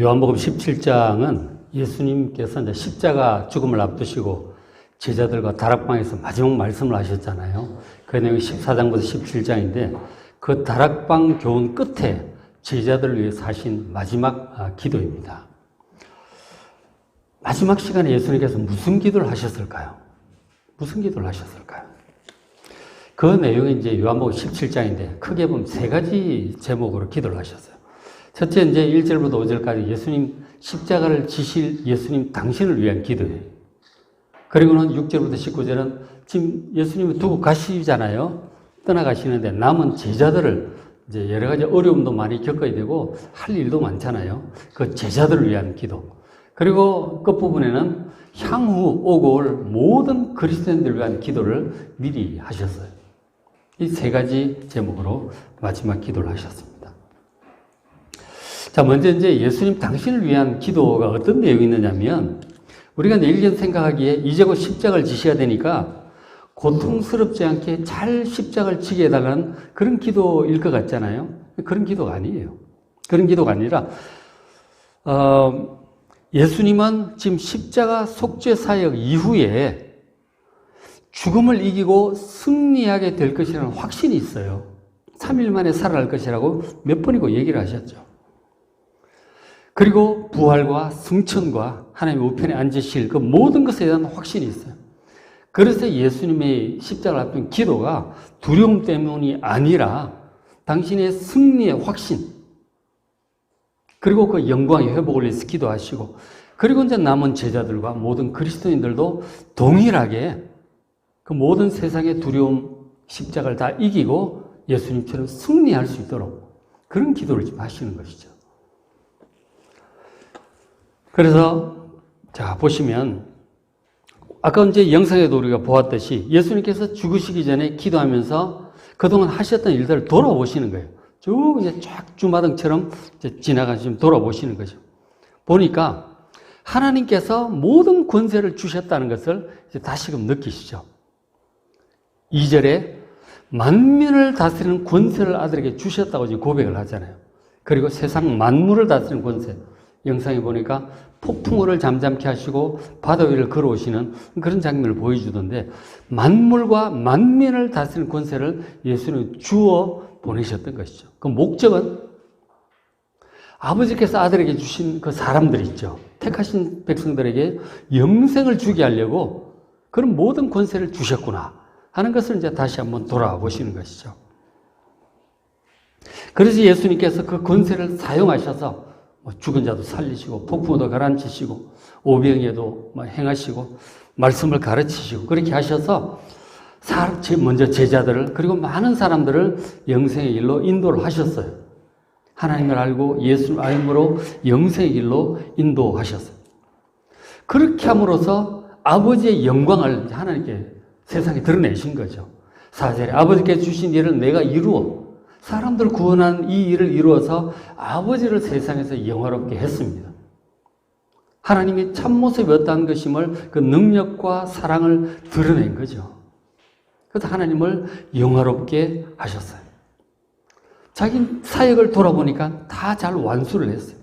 요한복음 17장은 예수님께서 이제 십자가 죽음을 앞두시고 제자들과 다락방에서 마지막 말씀을 하셨잖아요. 그 내용이 14장부터 17장인데 그 다락방 교훈 끝에 제자들을 위해서 하신 마지막 기도입니다. 마지막 시간에 예수님께서 무슨 기도를 하셨을까요? 무슨 기도를 하셨을까요? 그 내용이 이제 요한복음 17장인데 크게 보면 세 가지 제목으로 기도를 하셨어요. 첫째, 이제 1절부터 5절까지 예수님 십자가를 지실 예수님 당신을 위한 기도예요. 그리고는 6절부터 19절은 지금 예수님을 두고 가시잖아요. 떠나가시는데 남은 제자들을 이제 여러 가지 어려움도 많이 겪어야 되고 할 일도 많잖아요. 그 제자들을 위한 기도. 그리고 끝부분에는 향후 오고 올 모든 그리스도인들을 위한 기도를 미리 하셨어요. 이 세 가지 제목으로 마지막 기도를 하셨습니다. 자, 먼저 이제 예수님 당신을 위한 기도가 어떤 내용이 있느냐면 우리가 내일 생각하기에 이제 곧 십자가를 지셔야 되니까 고통스럽지 않게 잘 십자가를 지게 해달라는 그런 기도일 것 같잖아요. 그런 기도가 아니에요. 그런 기도가 아니라 예수님은 지금 십자가 속죄 사역 이후에 죽음을 이기고 승리하게 될 것이라는 확신이 있어요. 3일 만에 살아날 것이라고 몇 번이고 얘기를 하셨죠. 그리고 부활과 승천과 하나님의 우편에 앉으실 그 모든 것에 대한 확신이 있어요. 그래서 예수님의 십자가를 앞둔 기도가 두려움 때문이 아니라 당신의 승리의 확신, 그리고 그 영광의 회복을 위해서 기도하시고, 그리고 이제 남은 제자들과 모든 그리스도인들도 동일하게 그 모든 세상의 두려움, 십자가를 다 이기고 예수님처럼 승리할 수 있도록 그런 기도를 지금 하시는 것이죠. 그래서 자 보시면 아까 이제 영상에도 우리가 보았듯이 예수님께서 죽으시기 전에 기도하면서 그동안 하셨던 일들을 돌아보시는 거예요. 쭉 이제 쫙 주마등처럼 지나가시면 돌아보시는 거죠. 보니까 하나님께서 모든 권세를 주셨다는 것을 이제 다시금 느끼시죠. 2절에 만민을 다스리는 권세를 아들에게 주셨다고 지금 고백을 하잖아요. 그리고 세상 만물을 다스리는 권세. 영상에 보니까 폭풍우를 잠잠케 하시고 바다 위를 걸어오시는 그런 장면을 보여주던데 만물과 만민을 다스리는 권세를 예수는 주어 보내셨던 것이죠. 그 목적은 아버지께서 아들에게 주신 그 사람들 있죠. 택하신 백성들에게 영생을 주게 하려고 그런 모든 권세를 주셨구나 하는 것을 이제 다시 한번 돌아와 보시는 것이죠. 그래서 예수님께서 그 권세를 사용하셔서 죽은 자도 살리시고 폭풍우도 가라앉히시고 오병이어도 행하시고 말씀을 가르치시고 그렇게 하셔서 먼저 제자들을 그리고 많은 사람들을 영생의 길로 인도를 하셨어요. 하나님을 알고 예수를 알므로 영생의 길로 인도하셨어요. 그렇게 함으로써 아버지의 영광을 하나님께 세상에 드러내신 거죠. 4절에 아버지께서 주신 일을 내가 이루어 사람들 구원한 이 일을 이루어서 아버지를 세상에서 영화롭게 했습니다. 하나님이 참모습이 어떠한 것임을 그 능력과 사랑을 드러낸 거죠. 그래서 하나님을 영화롭게 하셨어요. 자기 사역을 돌아보니까 다 잘 완수를 했어요.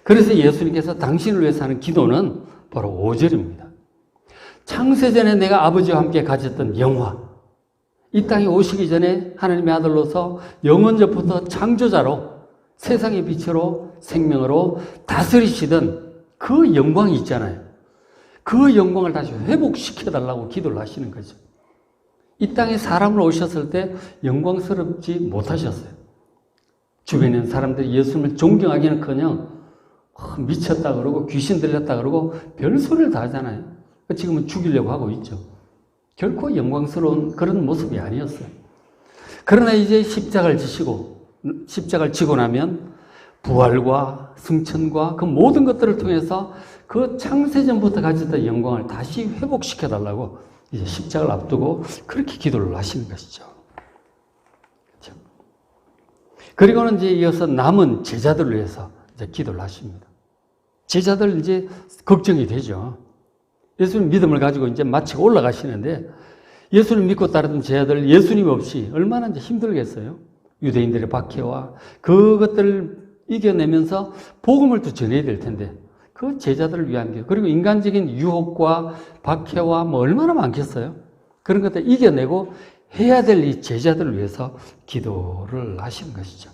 그래서 예수님께서 당신을 위해서 하는 기도는 바로 5절입니다. 창세전에 내가 아버지와 함께 가졌던 영화, 이 땅에 오시기 전에 하나님의 아들로서 영원전부터 창조자로 세상의 빛으로 생명으로 다스리시던 그 영광이 있잖아요. 그 영광을 다시 회복시켜달라고 기도를 하시는 거죠. 이 땅에 사람으로 오셨을 때 영광스럽지 못하셨어요. 주변에 있는 사람들이 예수님을 존경하기는커녕 미쳤다 그러고 귀신 들렸다 그러고 별소리를 다 하잖아요. 지금은 죽이려고 하고 있죠. 결코 영광스러운 그런 모습이 아니었어요. 그러나 이제 십자가를 지고 나면 부활과 승천과 그 모든 것들을 통해서 그 창세전부터 가졌던 영광을 다시 회복시켜달라고 이제 십자가를 앞두고 그렇게 기도를 하시는 것이죠. 그렇죠? 그리고는 이제 이어서 남은 제자들을 위해서 이제 기도를 하십니다. 제자들 이제 걱정이 되죠. 예수님 믿음을 가지고 이제 마치고 올라가시는데 예수님 믿고 따르던 제자들 예수님 없이 얼마나 이제 힘들겠어요. 유대인들의 박해와 그것들 이겨내면서 복음을 또 전해야 될 텐데 그 제자들을 위한 게 그리고 인간적인 유혹과 박해와 뭐 얼마나 많겠어요. 그런 것들 이겨내고 해야 될 이 제자들을 위해서 기도를 하신 것이죠.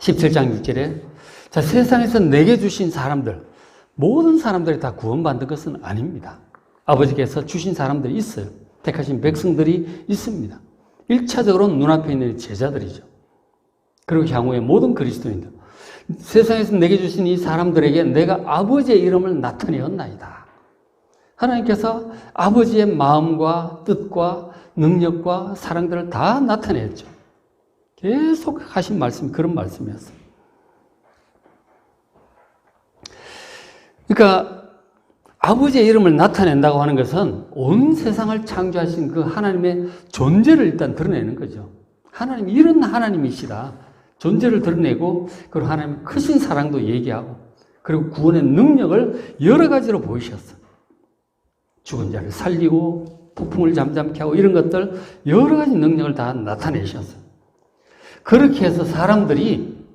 17장 6절에 자, 세상에서 내게 주신 사람들 모든 사람들이 다 구원받는 것은 아닙니다. 아버지께서 주신 사람들이 있어요. 택하신 백성들이 있습니다. 1차적으로 눈앞에 있는 제자들이죠. 그리고 향후에 모든 그리스도인들. 세상에서 내게 주신 이 사람들에게 내가 아버지의 이름을 나타내었나이다. 하나님께서 아버지의 마음과 뜻과 능력과 사랑들을 다 나타냈죠. 계속 하신 말씀이 그런 말씀이었어요. 그러니까 아버지의 이름을 나타낸다고 하는 것은 온 세상을 창조하신 그 하나님의 존재를 일단 드러내는 거죠. 하나님, 이런 하나님이시다. 존재를 드러내고, 그리고 하나님의 크신 사랑도 얘기하고, 그리고 구원의 능력을 여러 가지로 보이셨어. 죽은 자를 살리고, 폭풍을 잠잠케 하고, 이런 것들, 여러 가지 능력을 다 나타내셨어요. 그렇게 해서 사람들이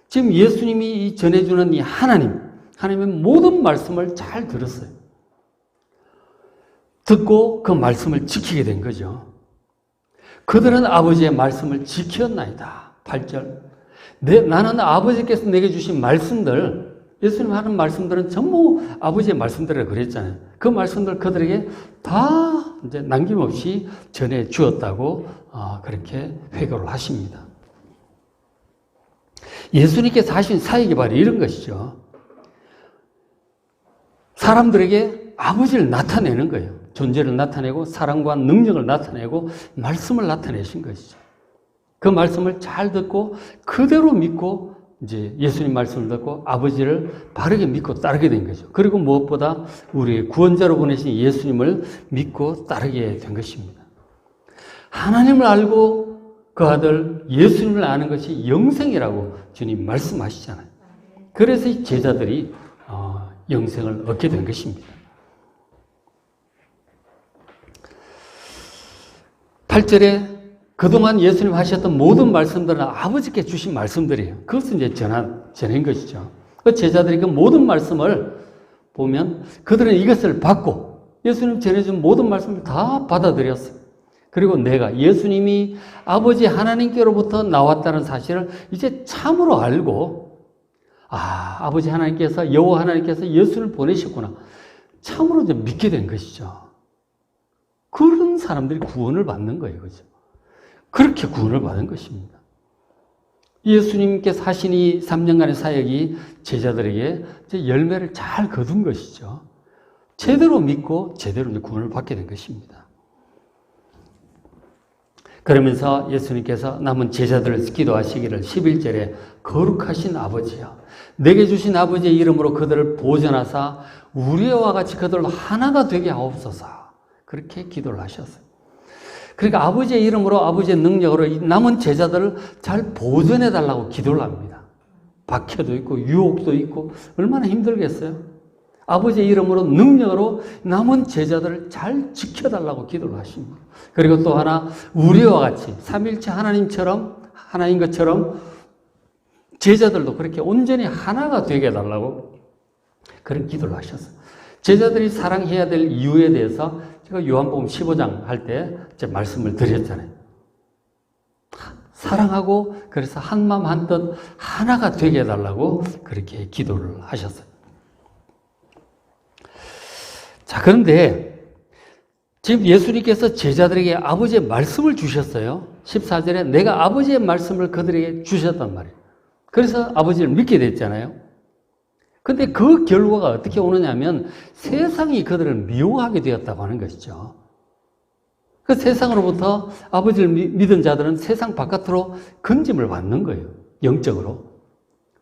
지금 예수님이 전해주는 이 하나님의 모든 말씀을 잘 들었어요. 듣고 그 말씀을 지키게 된 거죠. 그들은 아버지의 말씀을 지켰나이다. 8절. 나는 아버지께서 내게 주신 말씀들, 예수님 하는 말씀들은 전부 아버지의 말씀들이라고 그랬잖아요. 그 말씀들 그들에게 다 이제 남김없이 전해 주었다고 그렇게 회고를 하십니다. 예수님께서 하신 사역이 바로 이런 것이죠. 사람들에게 아버지를 나타내는 거예요. 존재를 나타내고 사랑과 능력을 나타내고 말씀을 나타내신 것이죠. 그 말씀을 잘 듣고 그대로 믿고 이제 예수님 말씀을 듣고 아버지를 바르게 믿고 따르게 된 거죠. 그리고 무엇보다 우리의 구원자로 보내신 예수님을 믿고 따르게 된 것입니다. 하나님을 알고 그 아들 예수님을 아는 것이 영생이라고 주님 말씀하시잖아요. 그래서 이 제자들이 영생을 얻게 된 것입니다. 8절에 그동안 예수님 하셨던 모든 말씀들은 아버지께 주신 말씀들이에요. 그것은 이제 전한 것이죠. 그 제자들이 그 모든 말씀을 보면 그들은 이것을 받고 예수님 전해준 모든 말씀을 다 받아들였어요. 그리고 내가 예수님이 아버지 하나님께로부터 나왔다는 사실을 이제 참으로 알고 아버지 하나님께서 여호와 하나님께서 예수를 보내셨구나. 참으로 이제 믿게 된 것이죠. 그런 사람들이 구원을 받는 거예요. 그죠? 그렇게 구원을 받은 것입니다. 예수님께서 하신 이 3년간의 사역이 제자들에게 이제 열매를 잘 거둔 것이죠. 제대로 믿고 제대로 이제 구원을 받게 된 것입니다. 그러면서 예수님께서 남은 제자들을 기도하시기를 11절에 거룩하신 아버지여 내게 주신 아버지의 이름으로 그들을 보존하사 우리와 같이 그들로 하나가 되게 하옵소서 그렇게 기도를 하셨어요. 그러니까 아버지의 이름으로 아버지의 능력으로 남은 제자들을 잘 보존해 달라고 기도를 합니다. 박해도 있고 유혹도 있고 얼마나 힘들겠어요. 아버지의 이름으로 능력으로 남은 제자들을 잘 지켜달라고 기도를 하십니다. 그리고 또 하나 우리와 같이 삼일체 하나인 것처럼 제자들도 그렇게 온전히 하나가 되게 해달라고 그런 기도를 하셨어요. 제자들이 사랑해야 될 이유에 대해서 제가 요한복음 15장 할 때 제 말씀을 드렸잖아요. 사랑하고 그래서 한마음 한뜻 하나가 되게 해달라고 그렇게 기도를 하셨어요. 자, 그런데 지금 예수님께서 제자들에게 아버지의 말씀을 주셨어요. 14절에 내가 아버지의 말씀을 그들에게 주셨단 말이에요. 그래서 아버지를 믿게 됐잖아요. 근데 그 결과가 어떻게 오느냐면 세상이 그들을 미워하게 되었다고 하는 것이죠. 그 세상으로부터 아버지를 믿은 자들은 세상 바깥으로 건짐을 받는 거예요. 영적으로.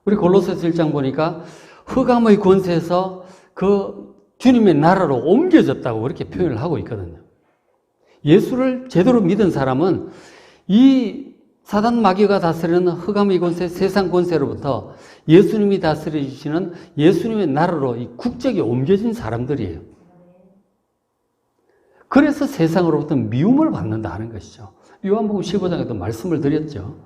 우리 골로새서 1장 보니까 흑암의 권세에서 그 주님의 나라로 옮겨졌다고 그렇게 표현을 하고 있거든요. 예수를 제대로 믿은 사람은 이 사단 마귀가 다스리는 흑암의 권세, 세상 권세로부터 예수님이 다스리시는 예수님의 나라로 이 국적이 옮겨진 사람들이에요. 그래서 세상으로부터 미움을 받는다 하는 것이죠. 요한복음 15장에도 말씀을 드렸죠.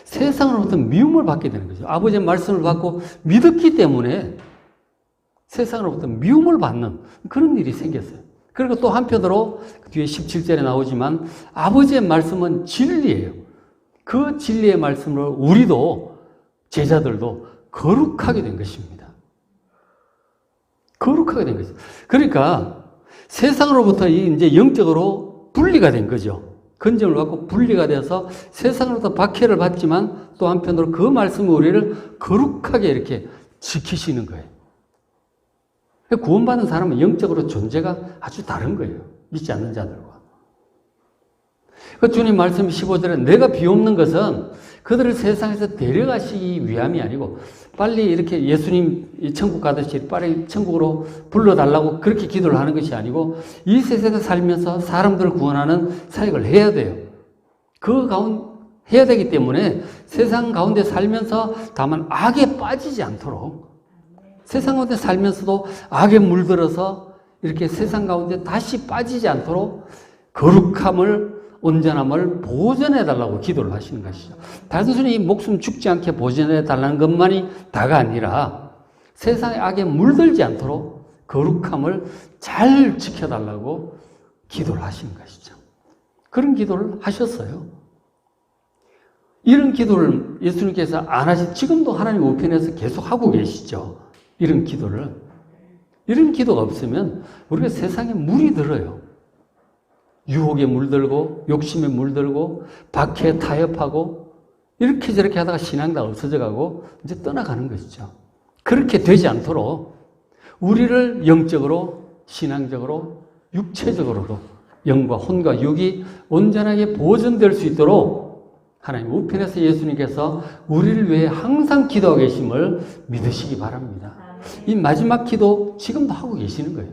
세상으로부터 미움을 받게 되는 거죠. 아버지의 말씀을 받고 믿었기 때문에 세상으로부터 미움을 받는 그런 일이 생겼어요. 그리고 또 한편으로 뒤에 17절에 나오지만 아버지의 말씀은 진리예요. 그 진리의 말씀으로 우리도 제자들도 거룩하게 된 것입니다. 거룩하게 된 거죠. 그러니까 세상으로부터 이제 영적으로 분리가 된 거죠. 건전을 받고 분리가 돼서 세상으로부터 박해를 받지만 또 한편으로 그 말씀이 우리를 거룩하게 이렇게 지키시는 거예요. 구원받은 사람은 영적으로 존재가 아주 다른 거예요. 믿지 않는 자들과. 그 주님 말씀 15절에 내가 비옵는 것은 그들을 세상에서 데려가시기 위함이 아니고 빨리 이렇게 예수님 천국 가듯이 빨리 천국으로 불러달라고 그렇게 기도를 하는 것이 아니고 이 세상에 살면서 사람들을 구원하는 사역을 해야 돼요. 그 가운데 해야 되기 때문에 세상 가운데 살면서 다만 악에 빠지지 않도록 세상 가운데 살면서도 악에 물들어서 이렇게 세상 가운데 다시 빠지지 않도록 거룩함을 온전함을 보존해달라고 기도를 하시는 것이죠. 단순히 목숨 죽지 않게 보존해달라는 것만이 다가 아니라 세상의 악에 물들지 않도록 거룩함을 잘 지켜달라고 기도를 하시는 것이죠. 그런 기도를 하셨어요. 이런 기도를 예수님께서 안 하시, 지금도 하나님 우편에서 계속 하고 계시죠. 이런 기도를. 이런 기도가 없으면 우리가 세상에 물이 들어요. 유혹에 물들고 욕심에 물들고 박해에 타협하고 이렇게 저렇게 하다가 신앙 다 없어져 가고 이제 떠나가는 것이죠. 그렇게 되지 않도록 우리를 영적으로 신앙적으로 육체적으로도 영과 혼과 육이 온전하게 보존될 수 있도록 하나님 우편에서 예수님께서 우리를 위해 항상 기도하고 계심을 믿으시기 바랍니다. 이 마지막 기도 지금도 하고 계시는 거예요.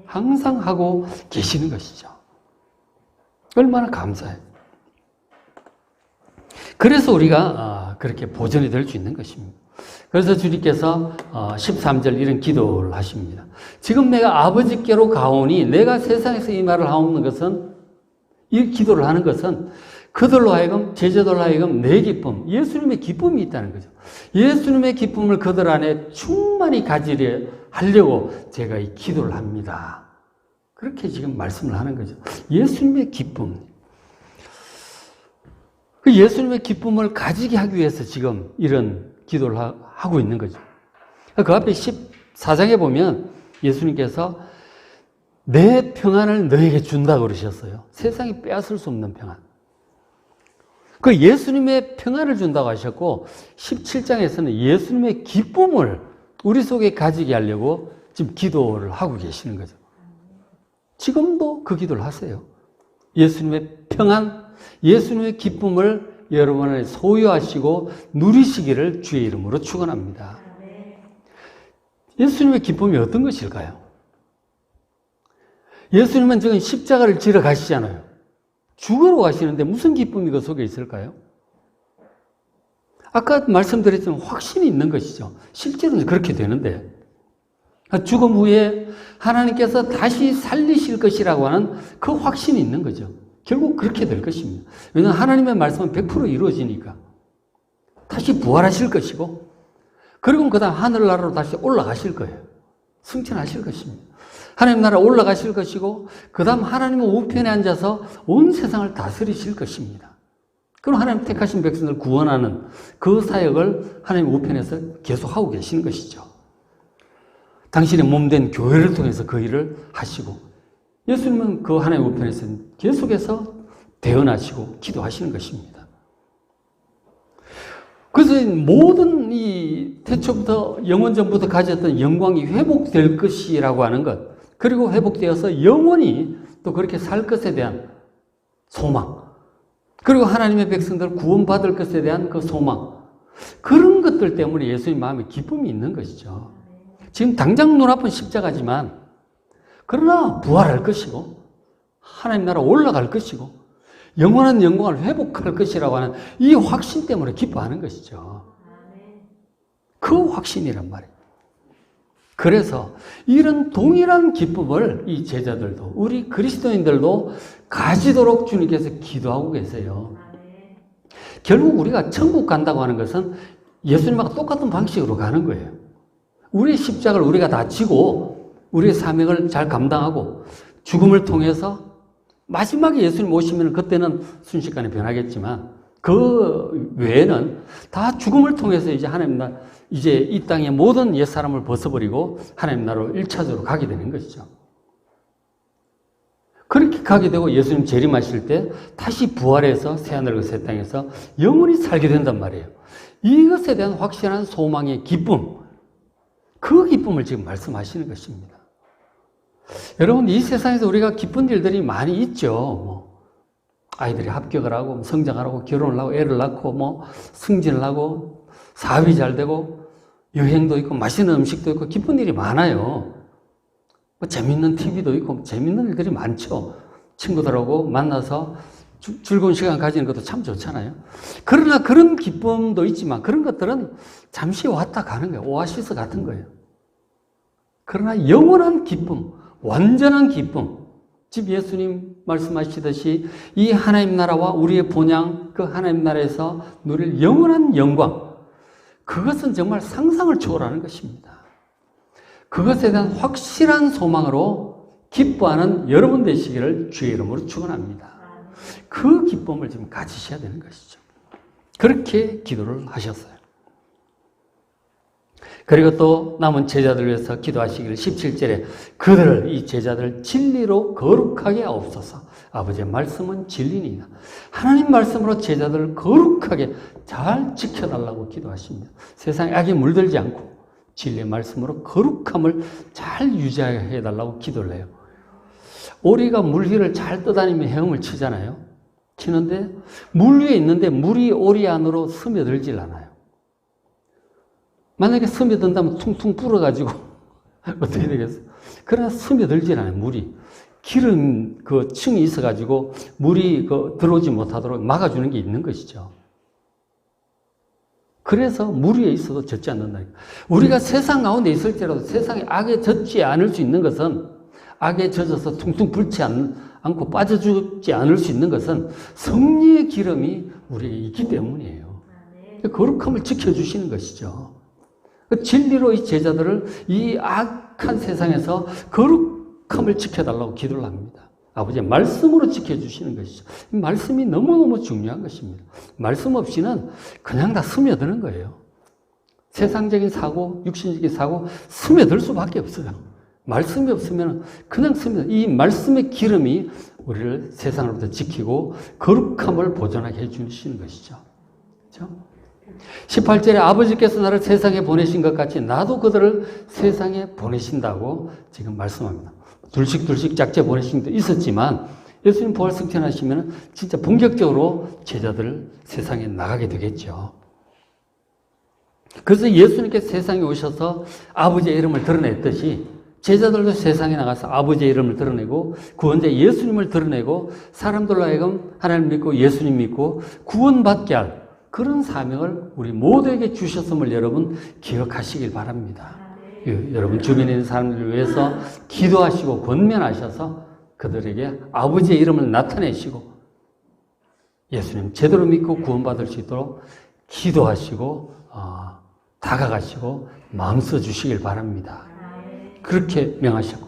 항상 하고 계시는 것이죠. 얼마나 감사해요. 그래서 우리가 그렇게 보존이 될 수 있는 것입니다. 그래서 주님께서 13절 이런 기도를 하십니다. 지금 내가 아버지께로 가오니 내가 세상에서 이 말을 하옵는 것은 이 기도를 하는 것은 그들로 하여금 제자들로 하여금 내 기쁨, 예수님의 기쁨이 있다는 거죠. 예수님의 기쁨을 그들 안에 충만히 가지려 하려고 제가 이 기도를 합니다. 그렇게 지금 말씀을 하는 거죠. 예수님의 기쁨. 그 예수님의 기쁨을 가지게 하기 위해서 지금 이런 기도를 하고 있는 거죠. 그 앞에 14장에 보면 예수님께서 내 평안을 너에게 준다고 그러셨어요. 세상이 빼앗을 수 없는 평안. 그 예수님의 평안을 준다고 하셨고 17장에서는 예수님의 기쁨을 우리 속에 가지게 하려고 지금 기도를 하고 계시는 거죠. 지금도 그 기도를 하세요. 예수님의 평안, 예수님의 기쁨을 여러분 안에 소유하시고 누리시기를 주의 이름으로 축원합니다. 예수님의 기쁨이 어떤 것일까요? 예수님은 지금 십자가를 지러 가시잖아요. 죽으러 가시는데 무슨 기쁨이 그 속에 있을까요? 아까 말씀드렸지만 확신이 있는 것이죠. 실제로는 그렇게 되는데 죽음 후에 하나님께서 다시 살리실 것이라고 하는 그 확신이 있는 거죠. 결국 그렇게 될 것입니다. 왜냐하면 하나님의 말씀은 100% 이루어지니까 다시 부활하실 것이고 그리고 그 다음 하늘나라로 다시 올라가실 거예요. 승천하실 것입니다. 하나님 나라 올라가실 것이고 그 다음 하나님의 우편에 앉아서 온 세상을 다스리실 것입니다. 그럼 하나님 택하신 백성을 구원하는 그 사역을 하나님 우편에서 계속하고 계시는 것이죠. 당신의 몸된 교회를 통해서 그 일을 하시고 예수님은 그 하나님 우편에서 계속해서 대언하시고 기도하시는 것입니다. 그래서 모든 이 태초부터 영원전부터 가졌던 영광이 회복될 것이라고 하는 것 그리고 회복되어서 영원히 또 그렇게 살 것에 대한 소망 그리고 하나님의 백성들 구원받을 것에 대한 그 소망 그런 것들 때문에 예수님 마음에 기쁨이 있는 것이죠. 지금 당장 눈앞은 십자가지만 그러나 부활할 것이고 하나님 나라 올라갈 것이고 영원한 영광을 회복할 것이라고 하는 이 확신 때문에 기뻐하는 것이죠. 그 확신이란 말이에요. 그래서 이런 동일한 기쁨을 이 제자들도 우리 그리스도인들도 가지도록 주님께서 기도하고 계세요. 결국 우리가 천국 간다고 하는 것은 예수님하고 똑같은 방식으로 가는 거예요. 우리의 십자가를 우리가 다 지고 우리의 사명을 잘 감당하고 죽음을 통해서 마지막에 예수님 오시면 그때는 순식간에 변하겠지만 그 외에는 다 죽음을 통해서 이제 하나님 나라, 이제 이 땅의 모든 옛사람을 벗어버리고 하나님 나라로 1차적으로 가게 되는 것이죠. 그렇게 가게 되고 예수님 재림하실 때 다시 부활해서 새하늘과 새 땅에서 영원히 살게 된단 말이에요. 이것에 대한 확실한 소망의 기쁨, 그 기쁨을 지금 말씀하시는 것입니다. 여러분, 이 세상에서 우리가 기쁜 일들이 많이 있죠. 아이들이 합격을 하고 성장을 하고 결혼을 하고 애를 낳고 승진을 하고 사업이 잘 되고 여행도 있고 맛있는 음식도 있고 기쁜 일이 많아요. 재밌는 TV도 있고 재밌는 일들이 많죠. 친구들하고 만나서 즐거운 시간 가지는 것도 참 좋잖아요. 그러나 그런 기쁨도 있지만 그런 것들은 잠시 왔다 가는 거예요. 오아시스 같은 거예요. 그러나 영원한 기쁨, 완전한 기쁨, 즉 예수님 말씀하시듯이 이 하나님 나라와 우리의 본향, 그 하나님 나라에서 누릴 영원한 영광, 그것은 정말 상상을 초월하는 것입니다. 그것에 대한 확실한 소망으로 기뻐하는 여러분 되시기를 주의 이름으로 축원합니다. 그 기쁨을 지금 가지셔야 되는 것이죠. 그렇게 기도를 하셨어요. 그리고 또 남은 제자들을 위해서 기도하시기를 17절에 그들을, 이 제자들을 진리로 거룩하게 하옵소서. 아버지의 말씀은 진리니이다. 하나님 말씀으로 제자들을 거룩하게 잘 지켜달라고 기도하십니다. 세상에 악에 물들지 않고 진리의 말씀으로 거룩함을 잘 유지하게 해달라고 기도를 해요. 오리가 물 위를 잘 떠다니며 헤엄을 치잖아요. 치는데 물 위에 있는데 물이 오리 안으로 스며들질 않아요. 만약에 스며든다면 퉁퉁 불어가지고 어떻게 되겠어요? 그러나 스며들질 않아요. 물이. 기름 그 층이 있어가지고 물이 들어오지 못하도록 막아주는 게 있는 것이죠. 그래서 물 위에 있어도 젖지 않는다. 우리가 세상 가운데 있을지라도 세상에 악에 젖지 않을 수 있는 것은, 악에 젖어서 퉁퉁 불지 않고 빠져 죽지 않을 수 있는 것은 성리의 기름이 우리에게 있기 때문이에요. 거룩함을 지켜주시는 것이죠. 진리로 이 제자들을 이 악한 세상에서 거룩함을 지켜달라고 기도를 합니다. 아버지의 말씀으로 지켜주시는 것이죠. 이 말씀이 너무너무 중요한 것입니다. 말씀 없이는 그냥 다 스며드는 거예요. 세상적인 사고, 육신적인 사고 스며들 수밖에 없어요. 말씀이 없으면 그냥 스며들. 이 말씀의 기름이 우리를 세상으로부터 지키고 거룩함을 보존하게 해주시는 것이죠. 그렇죠? 18절에 아버지께서 나를 세상에 보내신 것 같이 나도 그들을 세상에 보내신다고 지금 말씀합니다. 둘씩 짝째 보내신 것도 있었지만 예수님 부활 승천하시면 진짜 본격적으로 제자들을 세상에 나가게 되겠죠. 그래서 예수님께서 세상에 오셔서 아버지의 이름을 드러냈듯이 제자들도 세상에 나가서 아버지의 이름을 드러내고 구원자 예수님을 드러내고 사람들로 하여금 하나님 믿고 예수님 믿고 구원받게 할 그런 사명을 우리 모두에게 주셨음을 여러분 기억하시길 바랍니다. 여러분 주변에 있는 사람들을 위해서 기도하시고 권면하셔서 그들에게 아버지의 이름을 나타내시고 예수님 제대로 믿고 구원받을 수 있도록 기도하시고 다가가시고 마음 써주시길 바랍니다. 그렇게 명하시고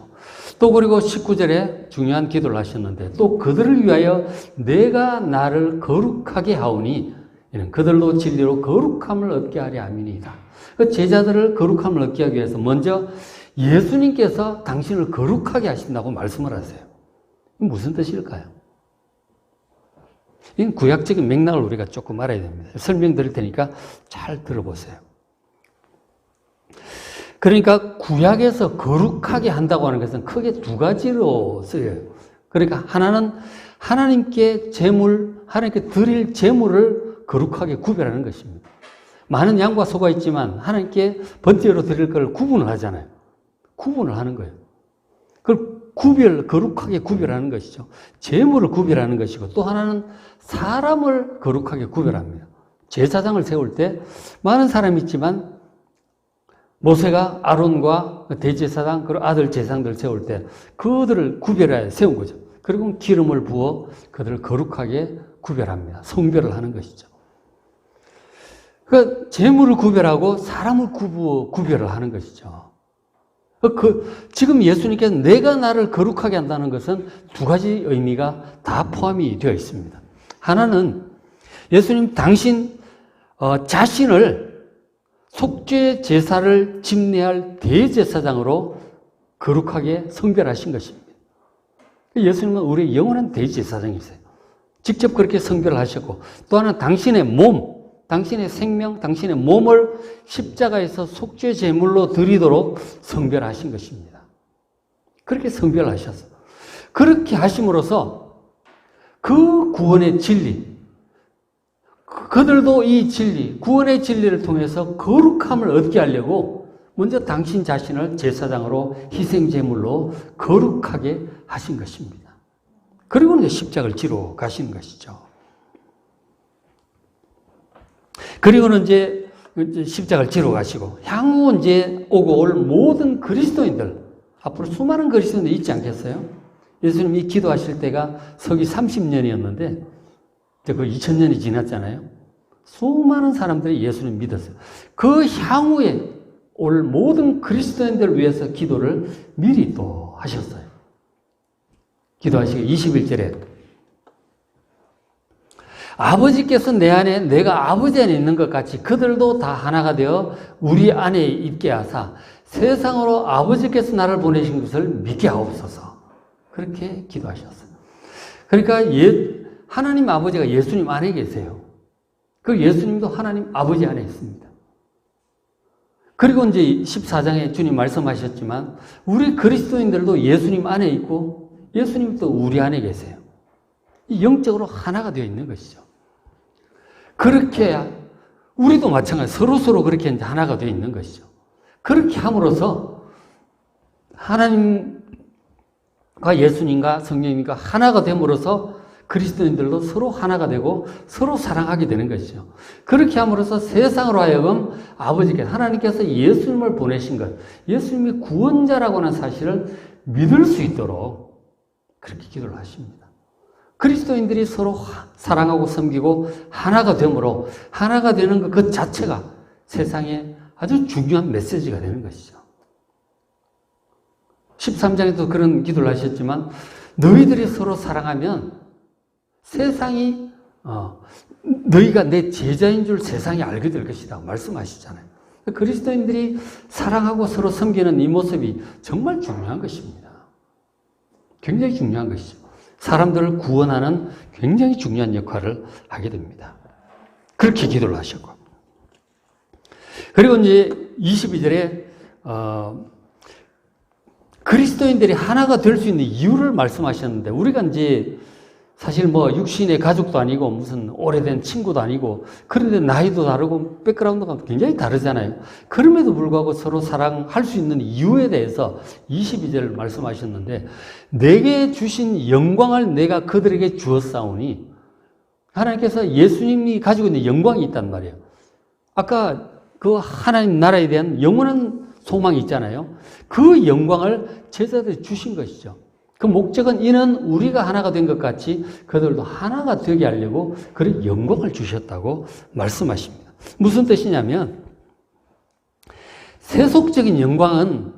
또 그리고 19절에 중요한 기도를 하셨는데 또 그들을 위하여 내가 나를 거룩하게 하오니 이는 그들로 진리로 거룩함을 얻게 하려 함이니이다. 그 제자들을 거룩함을 얻게 하기 위해서 먼저 예수님께서 당신을 거룩하게 하신다고 말씀을 하세요. 무슨 뜻일까요? 이건 구약적인 맥락을 우리가 조금 알아야 됩니다. 설명드릴 테니까 잘 들어보세요. 그러니까 구약에서 거룩하게 한다고 하는 것은 크게 두 가지로 쓰여요. 그러니까 하나는 하나님께 하나님께 드릴 제물을 거룩하게 구별하는 것입니다. 많은 양과 소가 있지만 하나님께 번제로 드릴 걸 구분을 하잖아요. 구분을 하는 거예요. 그걸 거룩하게 구별하는 것이죠. 제물을 구별하는 것이고 또 하나는 사람을 거룩하게 구별합니다. 제사장을 세울 때 많은 사람이 있지만 모세가 아론과 대제사장 그리고 아들 제사장들을 세울 때 그들을 구별하여 세운 거죠. 그리고 기름을 부어 그들을 거룩하게 구별합니다. 성별을 하는 것이죠. 그 재물을 구별하고 사람을 구별을 하는 것이죠. 지금 예수님께서 내가 나를 거룩하게 한다는 것은 두 가지 의미가 다 포함이 되어 있습니다. 하나는 예수님 당신 자신을 속죄 제사를 집례할 대제사장으로 거룩하게 성별하신 것입니다. 예수님은 우리의 영원한 대제사장이세요. 직접 그렇게 성별하셨고, 또 하나는 당신의 몸, 당신의 생명, 당신의 몸을 십자가에서 속죄 제물로 드리도록 성별하신 것입니다. 그렇게 성별하셨어요. 그렇게 하심으로써 그 구원의 진리, 그들도 이 진리, 구원의 진리를 통해서 거룩함을 얻게 하려고 먼저 당신 자신을 제사장으로 희생 제물로 거룩하게 하신 것입니다. 그리고 이제 십자가를 지러 가신 것이죠. 그리고는 이제 십자가를 지러 가시고, 향후 이제 오고 올 모든 그리스도인들, 앞으로 수많은 그리스도인들이 있지 않겠어요? 예수님이 기도하실 때가 서기 30년이었는데, 그 2000년이 지났잖아요. 수많은 사람들이 예수님 믿었어요. 그 향후에 올 모든 그리스도인들을 위해서 기도를 미리 또 하셨어요. 기도하시고 21절에 아버지께서 내 안에 내가 아버지 안에 있는 것 같이 그들도 다 하나가 되어 우리 안에 있게 하사 세상으로 아버지께서 나를 보내신 것을 믿게 하옵소서. 그렇게 기도하셨어요. 그러니까 하나님 아버지가 예수님 안에 계세요. 그 예수님도 하나님 아버지 안에 있습니다. 그리고 이제 14장에 주님 말씀하셨지만 우리 그리스도인들도 예수님 안에 있고 예수님도 우리 안에 계세요. 영적으로 하나가 되어 있는 것이죠. 그렇게 우리도 마찬가지 서로 그렇게 이제 하나가 되어 있는 것이죠. 그렇게 함으로써 하나님과 예수님과 성령님과 하나가 됨으로써 그리스도인들도 서로 하나가 되고 서로 사랑하게 되는 것이죠. 그렇게 함으로써 세상으로 하여금 아버지께서 하나님께서 예수님을 보내신 것, 예수님이 구원자라고 하는 사실을 믿을 수 있도록 그렇게 기도를 하십니다. 그리스도인들이 서로 사랑하고 섬기고 하나가 되므로 하나가 되는 것 그 자체가 세상에 아주 중요한 메시지가 되는 것이죠. 13장에도 그런 기도를 하셨지만 너희들이 서로 사랑하면 세상이 너희가 내 제자인 줄 세상이 알게 될 것이다 말씀하시잖아요. 그리스도인들이 사랑하고 서로 섬기는 이 모습이 정말 중요한 것입니다. 굉장히 중요한 것이죠. 사람들을 구원하는 굉장히 중요한 역할을 하게 됩니다. 그렇게 기도를 하셨고. 그리고 이제 22절에 그리스도인들이 하나가 될 수 있는 이유를 말씀하셨는데, 우리가 이제 사실 뭐 육신의 가족도 아니고 무슨 오래된 친구도 아니고 그런데 나이도 다르고 백그라운드가 굉장히 다르잖아요. 그럼에도 불구하고 서로 사랑할 수 있는 이유에 대해서 22절을 말씀하셨는데, 내게 주신 영광을 내가 그들에게 주었사오니, 하나님께서 예수님이 가지고 있는 영광이 있단 말이에요. 아까 그 하나님 나라에 대한 영원한 소망이 있잖아요. 그 영광을 제자들이 주신 것이죠. 그 목적은 이는 우리가 하나가 된 것 같이 그들도 하나가 되게 하려고 그런 영광을 주셨다고 말씀하십니다. 무슨 뜻이냐면 세속적인 영광은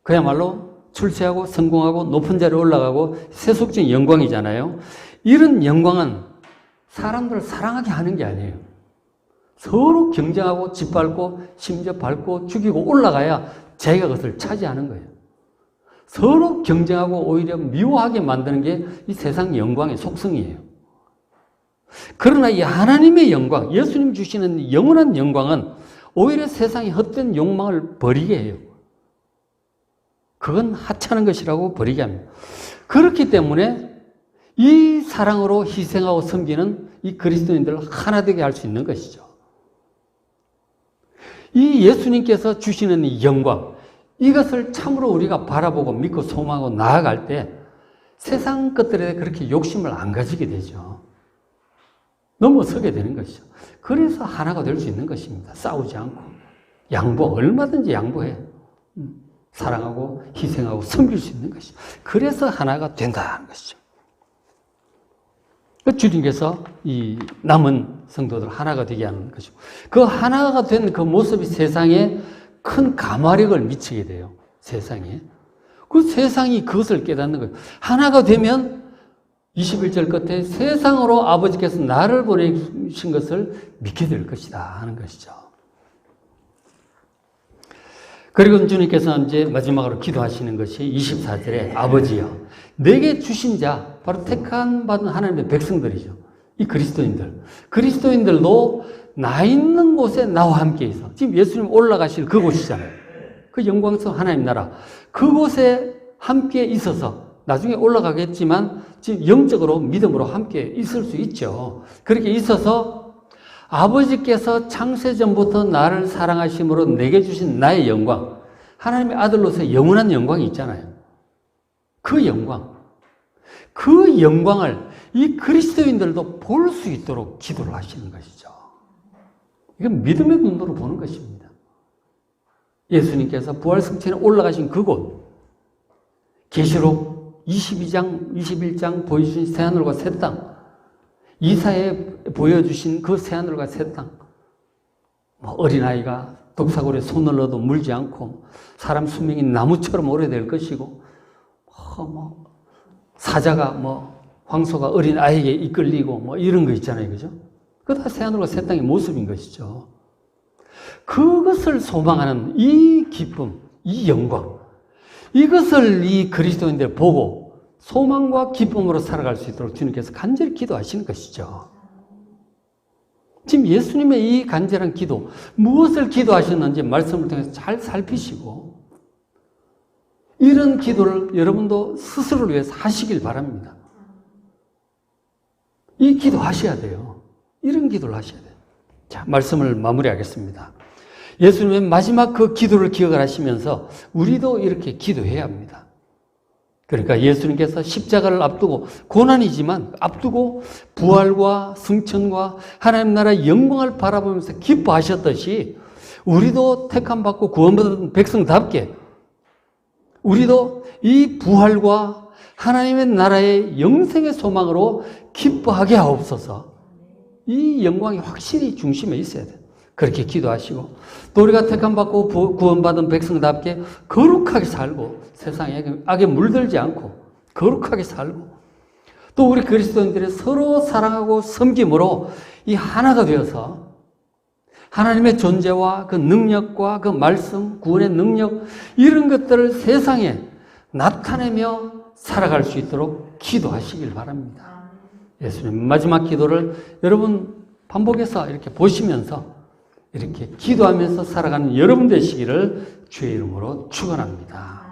그야말로 출세하고 성공하고 높은 자리에 올라가고 세속적인 영광이잖아요. 이런 영광은 사람들을 사랑하게 하는 게 아니에요. 서로 경쟁하고 짓밟고 심지어 밟고 죽이고 올라가야 자기가 그것을 차지하는 거예요. 서로 경쟁하고 오히려 미워하게 만드는 게 이 세상 영광의 속성이에요. 그러나 이 하나님의 영광, 예수님 주시는 영원한 영광은 오히려 세상의 헛된 욕망을 버리게 해요. 그건 하찮은 것이라고 버리게 합니다. 그렇기 때문에 이 사랑으로 희생하고 섬기는 이 그리스도인들을 하나 되게 할 수 있는 것이죠. 이 예수님께서 주시는 이 영광, 이것을 참으로 우리가 바라보고 믿고 소망하고 나아갈 때 세상 것들에 그렇게 욕심을 안 가지게 되죠. 넘어서게 되는 것이죠. 그래서 하나가 될 수 있는 것입니다. 싸우지 않고 얼마든지 양보해 사랑하고 희생하고 섬길 수 있는 것이죠. 그래서 하나가 된다는 것이죠. 주님께서 이 남은 성도들 하나가 되게 하는 것이고, 그 하나가 된 그 모습이 세상에 큰 감화력을 미치게 돼요. 세상에. 그 세상이 그것을 깨닫는 거예요. 하나가 되면 21절 끝에 세상으로 아버지께서 나를 보내신 것을 믿게 될 것이다 하는 것이죠. 그리고 주님께서 이제 마지막으로 기도하시는 것이 24절에 아버지여 내게 주신 자, 바로 택한 받은 하나님의 백성들이죠. 이 그리스도인들도 나 있는 곳에 나와 함께 있어. 지금 예수님 올라가실 그곳이잖아요. 그 영광스러운 하나님 나라. 그곳에 함께 있어서 나중에 올라가겠지만 지금 영적으로 믿음으로 함께 있을 수 있죠. 그렇게 있어서 아버지께서 창세전부터 나를 사랑하심으로 내게 주신 나의 영광, 하나님의 아들로서의 영원한 영광이 있잖아요. 그 영광을 이 그리스도인들도 볼 수 있도록 기도를 하시는 것이죠. 이건 믿음의 눈으로 보는 것입니다. 예수님께서 부활 승천에 올라가신 그곳, 계시록 22장, 21장 보여주신 새하늘과 새 땅, 이사에 보여주신 그 새하늘과 새 땅, 어린아이가 독사골에 손을 넣어도 물지 않고 사람 수명이 나무처럼 오래될 것이고, 사자가 황소가 어린아이에게 이끌리고 이런 거 있잖아요. 그죠? 그거 다 새하늘과 새 땅의 모습인 것이죠. 그것을 소망하는 이 기쁨, 이 영광, 이것을 이 그리스도인들 보고 소망과 기쁨으로 살아갈 수 있도록 주님께서 간절히 기도하시는 것이죠. 지금 예수님의 이 간절한 기도, 무엇을 기도하셨는지 말씀을 통해서 잘 살피시고 이런 기도를 여러분도 스스로를 위해서 하시길 바랍니다. 이 기도 하셔야 돼요. 이런 기도를 하셔야 돼요. 자, 말씀을 마무리하겠습니다. 예수님의 마지막 그 기도를 기억을 하시면서 우리도 이렇게 기도해야 합니다. 그러니까 예수님께서 십자가를 앞두고, 고난이지만 앞두고 부활과 승천과 하나님 나라의 영광을 바라보면서 기뻐하셨듯이 우리도 택함받고 구원받은 백성답게 우리도 이 부활과 하나님의 나라의 영생의 소망으로 기뻐하게 하옵소서. 이 영광이 확실히 중심에 있어야 돼요. 그렇게 기도하시고 또 우리가 택함받고 구원받은 백성답게 거룩하게 살고 세상에 악에 물들지 않고 거룩하게 살고 또 우리 그리스도인들이 서로 사랑하고 섬김으로 이 하나가 되어서 하나님의 존재와 그 능력과 그 말씀, 구원의 능력 이런 것들을 세상에 나타내며 살아갈 수 있도록 기도하시길 바랍니다. 예수님 마지막 기도를 여러분 반복해서 이렇게 보시면서 이렇게 기도하면서 살아가는 여러분 되시기를 주의 이름으로 축원합니다.